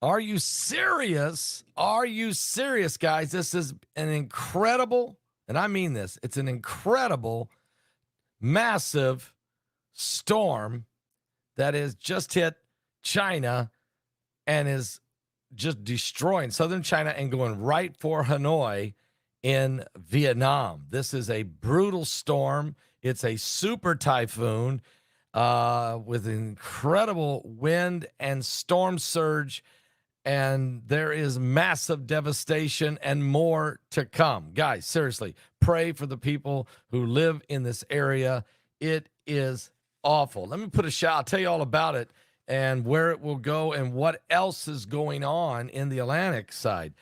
Are you serious? Are you serious, guys? This is an incredible, and I mean this, it's an incredible, massive storm that has just hit China and is just destroying southern China and going right for Hanoi in Vietnam. This is a brutal storm. It's a super typhoon with incredible wind and storm surge, and there is massive devastation and more to come. Guys, seriously, pray for the people who live in this area. It is awful. Let me put a shout. I'll tell you all about it and where it will go and what else is going on in the Atlantic side.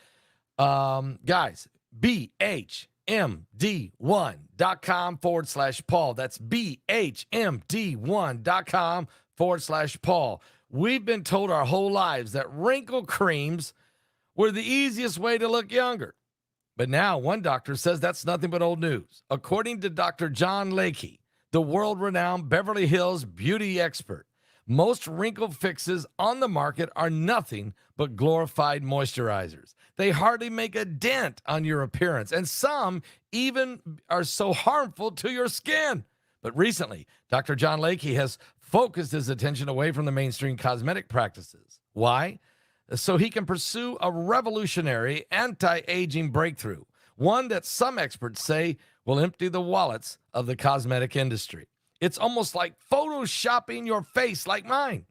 Guys, BHMD1.com/Paul. That's BHMD1.com/Paul. We've been told our whole lives that wrinkle creams were the easiest way to look younger. But now one doctor says that's nothing but old news. According to Dr. John Lakey, the world-renowned Beverly Hills beauty expert, most wrinkle fixes on the market are nothing but glorified moisturizers. They hardly make a dent on your appearance, and some even are so harmful to your skin. But recently, Dr. John Lakey has focused his attention away from the mainstream cosmetic practices. Why? So he can pursue a revolutionary anti-aging breakthrough, one that some experts say will empty the wallets of the cosmetic industry. It's almost like photoshopping your face like mine.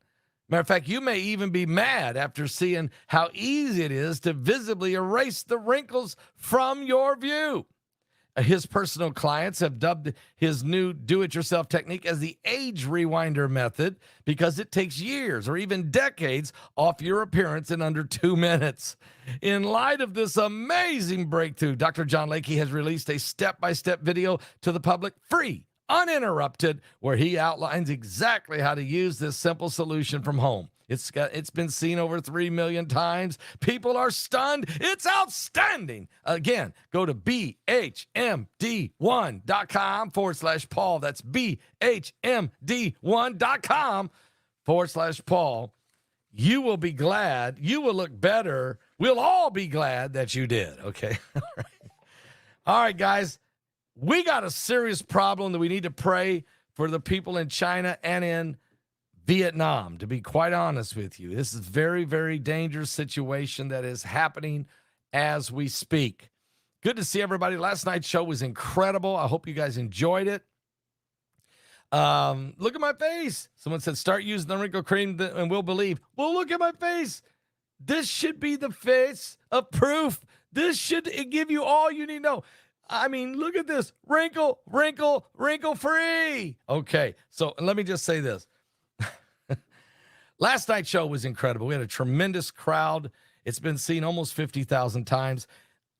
Matter of fact, you may even be mad after seeing how easy it is to visibly erase the wrinkles from your view. His personal clients have dubbed his new do-it-yourself technique as the age rewinder method because it takes years or even decades off your appearance in under 2 minutes. In light of this amazing breakthrough, Dr. John Lakey has released a step-by-step video to the public, free, uninterrupted, where he outlines exactly how to use this simple solution from home. It's been seen over 3 million times. People are stunned. It's outstanding. Again, go to BHMD1.com/Paul. That's BHMD1.com/Paul. You will be glad. You will look better. We'll all be glad that you did. Okay. All right, guys. We got a serious problem that we need to pray for the people in China and in Vietnam, to be quite honest with you. This is a very, very dangerous situation that is happening as we speak. Good to see everybody. Last night's show was incredible. I hope you guys enjoyed it. Look at my face. Someone said, start using the wrinkle cream and we'll believe. Well, look at my face. This should be the face of proof. This should give you all you need to know. I mean, look at this. Wrinkle, wrinkle, wrinkle free. Okay, so let me just say this. Last night's show was incredible. We had a tremendous crowd. It's been seen almost 50,000 times.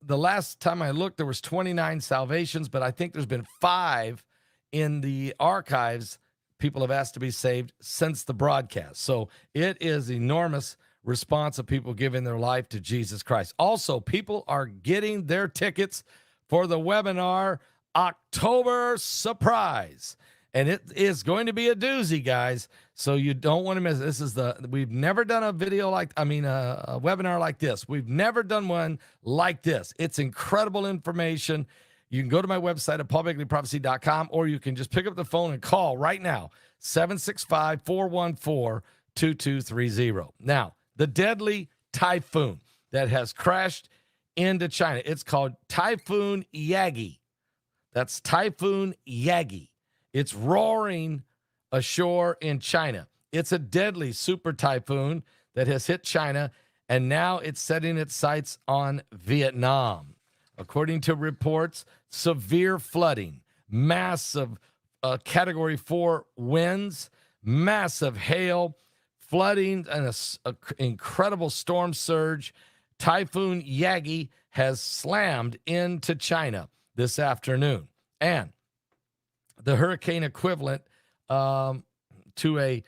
The last time I looked, there was 29 salvations, but I think there's been 5 in the archives people have asked to be saved since the broadcast. So it is enormous response of people giving their life to Jesus Christ. Also, people are getting their tickets for the webinar October Surprise. And it is going to be a doozy, guys. So you don't want to miss it. This is we've never done a webinar like this. We've never done one like this. It's incredible information. You can go to my website at paulbegleyprophecy.com, or you can just pick up the phone and call right now, 765-414-2230. Now, the deadly typhoon that has crashed into China, it's called Typhoon Yagi. That's Typhoon Yagi. It's roaring ashore in China. It's a deadly super typhoon that has hit China, and now it's setting its sights on Vietnam. According to reports, severe flooding, massive Category 4 winds, massive hail, flooding, and an incredible storm surge. Typhoon Yagi has slammed into China this afternoon. And the hurricane equivalent to a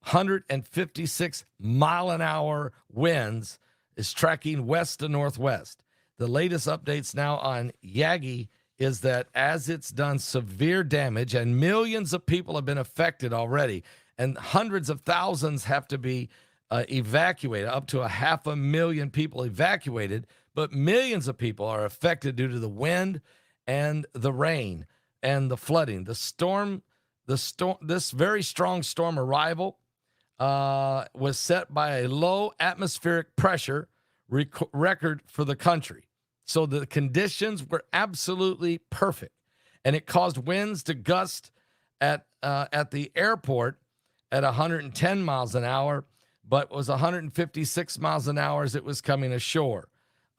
156 mile an hour winds is tracking west to northwest. The latest updates now on Yagi is that as it's done severe damage and millions of people have been affected already, and hundreds of thousands have to be evacuated, up to 500,000 people evacuated, but millions of people are affected due to the wind and the rain and the flooding. This very strong storm arrival was set by a low atmospheric pressure record for the country. So the conditions were absolutely perfect, and it caused winds to gust at the airport at 110 miles an hour, but was 156 miles an hour as it was coming ashore.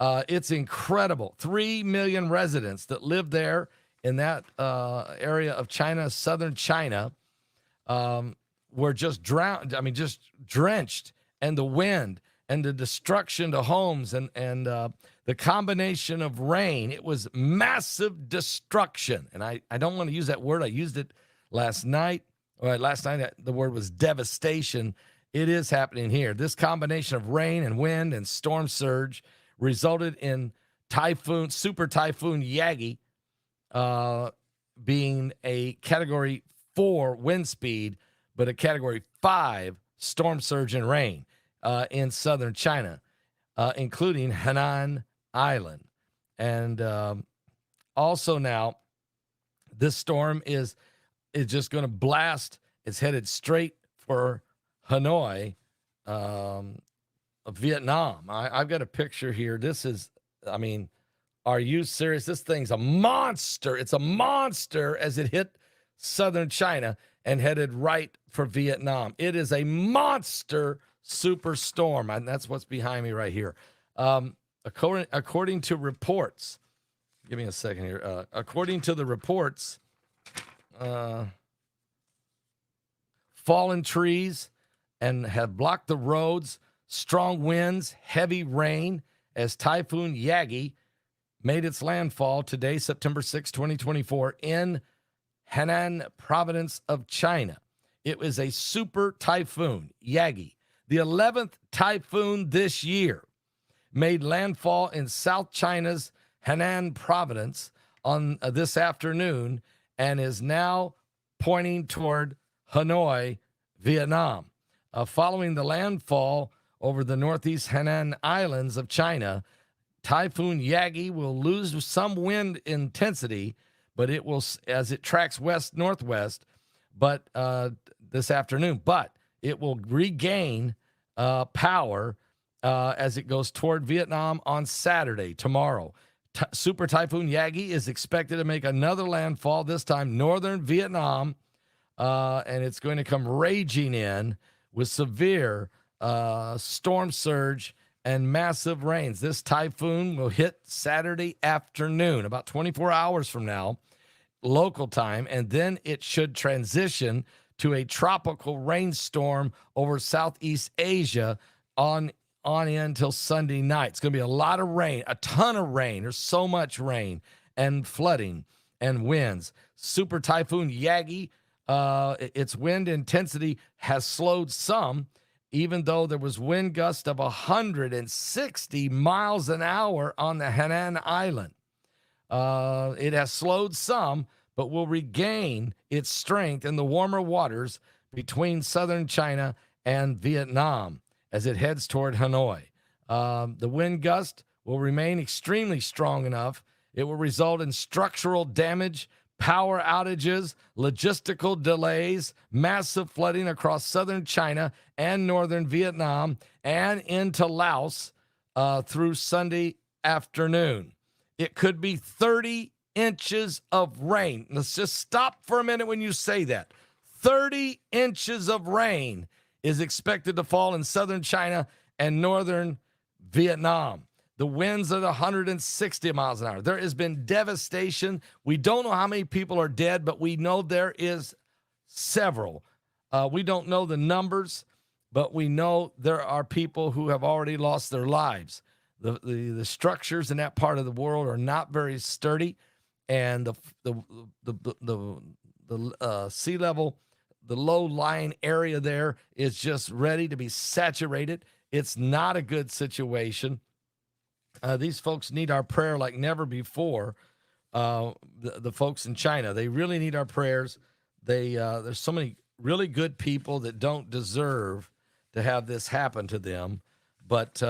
It's incredible. 3 million residents that live there in that area of China, southern China, were just drowned. I mean, just drenched, and the wind and the destruction to homes and the combination of rain. It was massive destruction. And I don't want to use that word. I used it last night. Last night the word was devastation. It is happening here. This combination of rain and wind and storm surge resulted in Super Typhoon Yagi being a Category 4 wind speed, but a Category 5 storm surge and rain in southern China, including Henan Island. And also now, this storm is just going to blast. It's headed straight for Hanoi, Vietnam. I've got a picture here. This is, I mean, are you serious? This thing's a monster. It's a monster as it hit southern China and headed right for Vietnam. It is a monster superstorm, and that's what's behind me right here. According to reports, give me a second here. According to the reports, fallen trees and have blocked the roads, strong winds, heavy rain as Typhoon Yagi made its landfall today, September 6, 2024, in Henan province of China. It was a super typhoon, Yagi, the 11th typhoon this year, made landfall in South China's Henan province on this afternoon and is now pointing toward Hanoi, Vietnam. Following the landfall over the northeast Henan Islands of China, Typhoon Yagi will lose some wind intensity, but it will, as it tracks west-northwest, but this afternoon. But it will regain power as it goes toward Vietnam on Saturday, tomorrow. Super Typhoon Yagi is expected to make another landfall, this time northern Vietnam, and it's going to come raging in with severe storm surge and massive rains. This typhoon will hit Saturday afternoon, about 24 hours from now, local time, and then it should transition to a tropical rainstorm over Southeast Asia on in until Sunday night. It's going to be a lot of rain, a ton of rain. There's so much rain and flooding and winds. Super Typhoon Yagi, its wind intensity has slowed some, even though there was wind gust of 160 miles an hour on the Henan Island. It has slowed some, but will regain its strength in the warmer waters between southern China and Vietnam as it heads toward Hanoi. The wind gust will remain extremely strong enough. It will result in structural damage, power outages, logistical delays, massive flooding across southern China and northern Vietnam and into Laos through Sunday afternoon. It could be 30 inches of rain. Let's just stop for a minute when you say that. 30 inches of rain is expected to fall in southern China and northern Vietnam. The winds are 160 miles an hour. There has been devastation. We don't know how many people are dead, but we know there is several. We don't know the numbers, but we know there are people who have already lost their lives. The structures in that part of the world are not very sturdy, and the sea level, the low-lying area there is just ready to be saturated. It's not a good situation. These folks need our prayer like never before. The folks in China, they really need our prayers. There's so many really good people that don't deserve to have this happen to them. But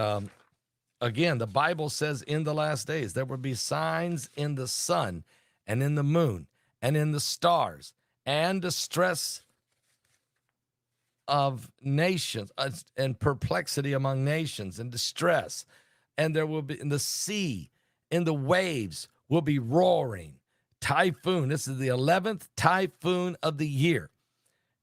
again, the Bible says in the last days there will be signs in the sun and in the moon and in the stars, and distress of nations, and perplexity among nations, and distress. And there will be in the sea, in the waves will be roaring. Typhoon. This is the 11th typhoon of the year.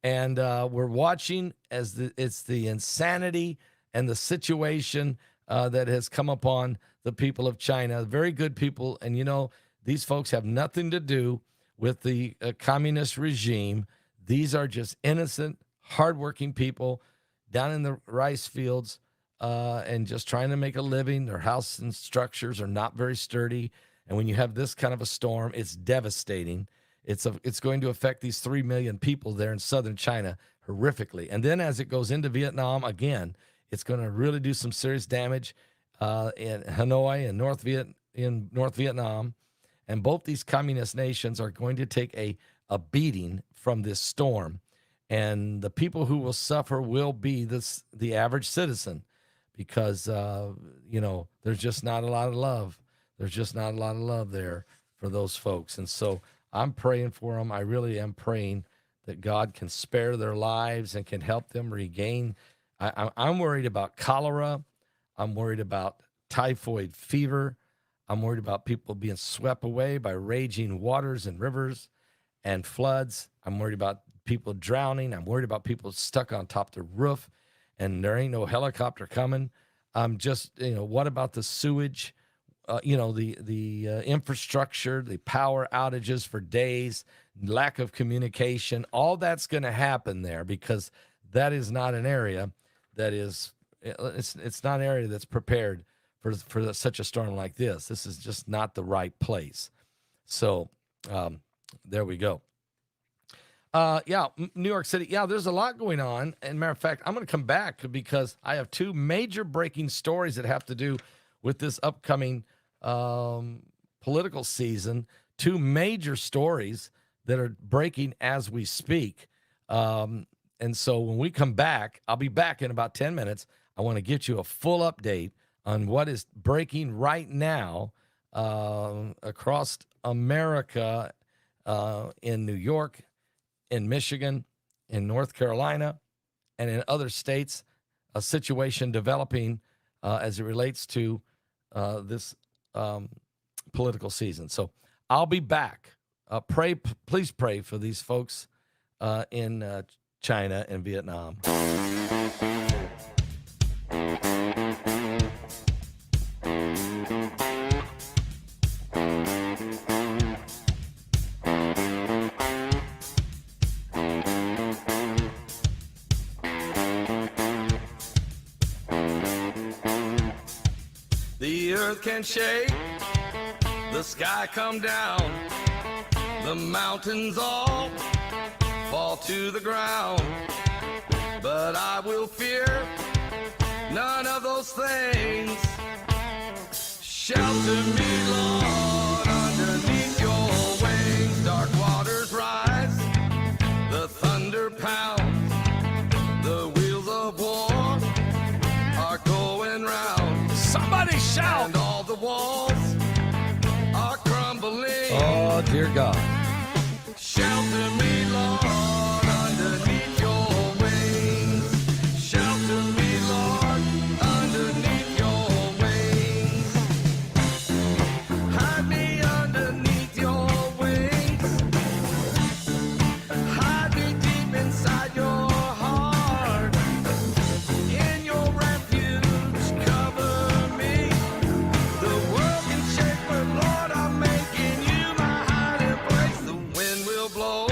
And we're watching as it's the insanity and the situation that has come upon the people of China. Very good people. And, you know, these folks have nothing to do with the communist regime. These are just innocent, hardworking people down in the rice fields and just trying to make a living. Their house and structures are not very sturdy. And when you have this kind of a storm, it's devastating. It's going to affect these 3 million people there in southern China horrifically. And then as it goes into Vietnam, again, it's going to really do some serious damage in Hanoi and North Vietnam. And both these communist nations are going to take a beating from this storm. And the people who will suffer will be the average citizen because, there's just not a lot of love. There's just not a lot of love there for those folks. And so I'm praying for them. I really am praying that God can spare their lives and can help them regain. I'm worried about cholera. I'm worried about typhoid fever. I'm worried about people being swept away by raging waters and rivers and floods. I'm worried about people drowning. I'm worried about people stuck on top of the roof and there ain't no helicopter coming. I'm just, what about the sewage? The infrastructure, the power outages for days, lack of communication, all that's going to happen there because that is not an area that is, it's not an area that's prepared for such a storm like this. This is just not the right place. So there we go. New York City. Yeah, there's a lot going on. And matter of fact, I'm going to come back because I have two major breaking stories that have to do with this upcoming political season. Two major stories that are breaking as we speak. And so when we come back, I'll be back in about 10 minutes. I want to get you a full update on what is breaking right now across America, in New York, in Michigan, in North Carolina, and in other states, a situation developing as it relates to this political season. So I'll be back. Please pray for these folks in China and Vietnam. The earth can shake, the sky come down, the mountains all fall to the ground. But I will fear none of those things. Shelter me, Lord, underneath your wings. Dark waters rise, the thunder pounds, the wheels of war are going round. Somebody shout! And all the walls are crumbling. Oh, dear God. Shelter me, Lord, underneath your wings. Shelter me, Lord, underneath your wings. Hide me underneath your wings. Hide me deep inside your heart. In your refuge, cover me. The world can shake, but Lord, I'm making you my hiding place. The wind will blow,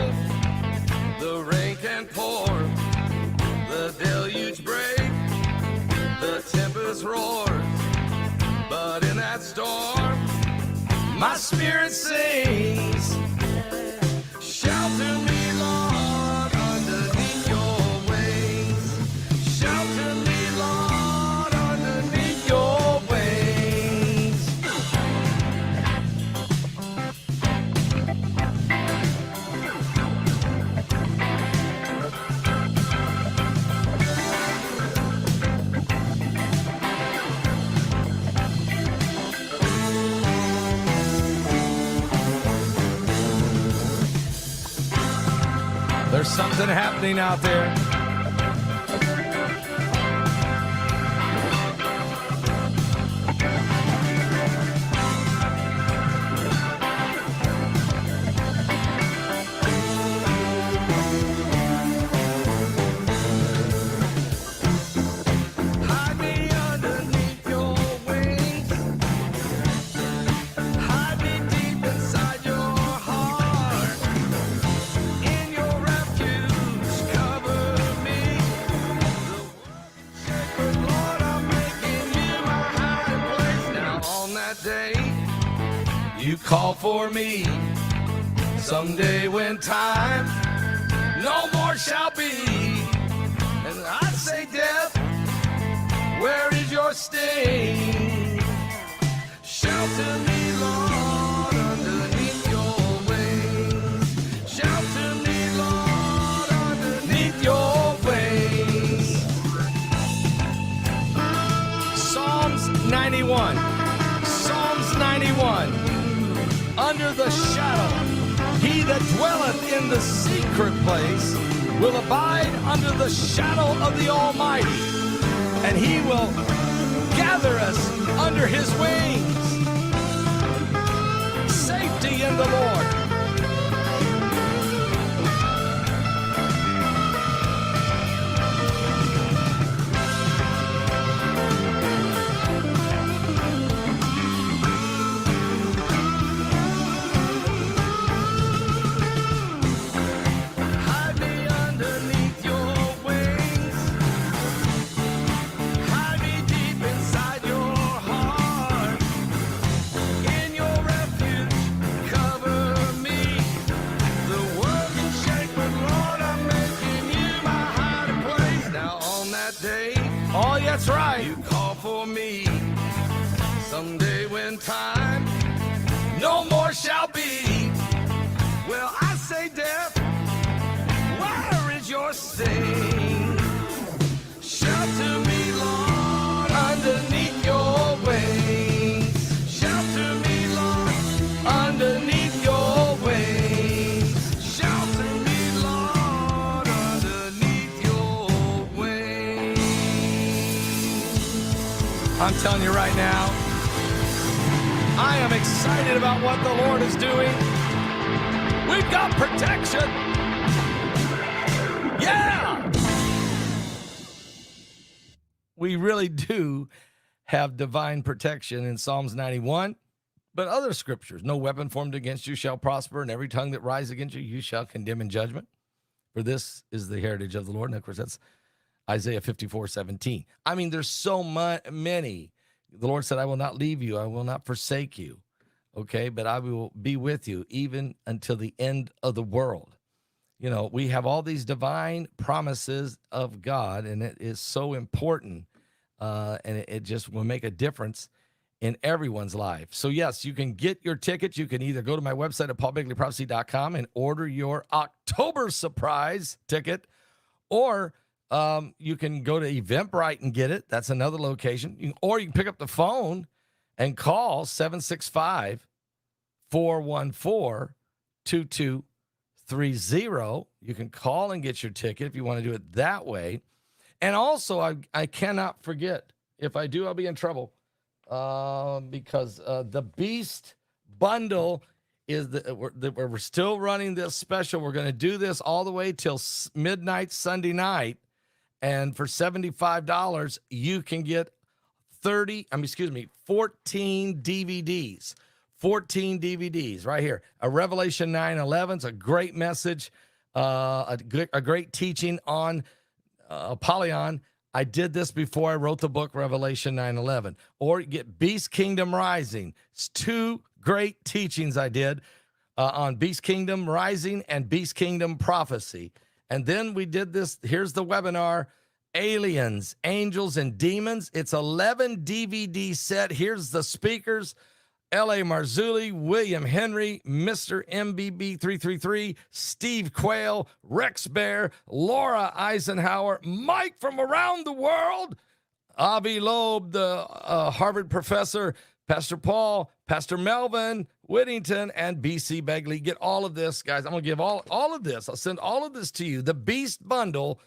the rain can pour, the deluge break, the tempest roars. But in that storm, my spirit sings. Shelter me, Lord, underneath your wings. Shelter me, Lord, underneath your wings. There's something happening out there. You call for me someday when time no more shall be. And I say, death, where is your sting? Shelter me, Lord, underneath your wings. Shelter me, Lord, underneath your wings. Psalms 91. Psalms 91. Under the shadow, he that dwelleth in the secret place will abide under the shadow of the Almighty, and he will gather us under his wings. Safety in the Lord. Oh, that's right. You call for me someday when time no more shall be. Well, I say, death, where is your sting? Shelter me, Lord, underneath your wings. Shelter me, Lord, underneath your wings. Shelter me, Lord, underneath your wings. I'm telling you right now, I am excited about what the Lord is doing. We've got protection. Yeah! We really do have divine protection in Psalms 91, but other scriptures. No weapon formed against you shall prosper, and every tongue that rises against you, you shall condemn in judgment. For this is the heritage of the Lord. And of course, that's Isaiah 54:17. I mean, there's so many. The Lord said, I will not leave you. I will not forsake you. Okay, but I will be with you even until the end of the world. You know, we have all these divine promises of God, and it is so important, and it just will make a difference in everyone's life. So, yes, you can get your tickets. You can either go to my website at paulbegleyprophecy.com and order your October surprise ticket, or you can go to Eventbrite and get it. That's another location. Or you can pick up the phone and call 765-414-2230. You can call and get your ticket if you want to do it that way. And also, I cannot forget, if I do, I'll be in trouble, because the Beast Bundle is we're still running this special. We're going to do this all the way till midnight Sunday night. And for $75, you can get 14 DVDs. 14 DVDs right here. A Revelation 9:11 is a great message, a great teaching on Apollyon. I did this before I wrote the book Revelation 9:11. Or you get Beast Kingdom Rising. It's two great teachings I did on Beast Kingdom Rising and Beast Kingdom Prophecy. And then we did this. Here's the webinar. Aliens, Angels, and Demons. It's 11 DVD set. Here's the speakers. L.A. Marzulli, William Henry, Mr. MBB 333, Steve Quayle, Rex Bear, Laura Eisenhower, Mike from around the world, Avi Loeb, the Harvard professor, Pastor Paul, Pastor Melvin Whittington, and BC Begley. Get all of this, guys. I'm going to give all of this. I'll send all of this to you. The Beast Bundle.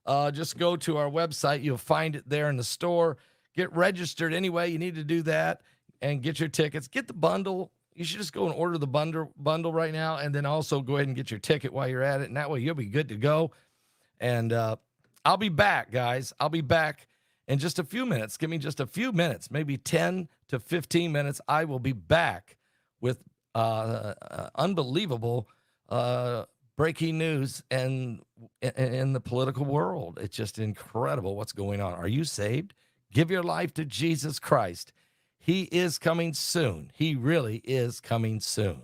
Just go to our website. You'll find it there in the store. Get registered anyway. You need to do that and get your tickets. Get the bundle. You should just go and order the bundle right now, and then also go ahead and get your ticket while you're at it. And that way you'll be good to go. And I'll be back, guys. I'll be back in just a few minutes. Give me just a few minutes, maybe 10 to 15 minutes. I will be back with unbelievable breaking news and in the political world. It's just incredible what's going on. Are you saved? Give your life to Jesus Christ. He is coming soon. He really is coming soon.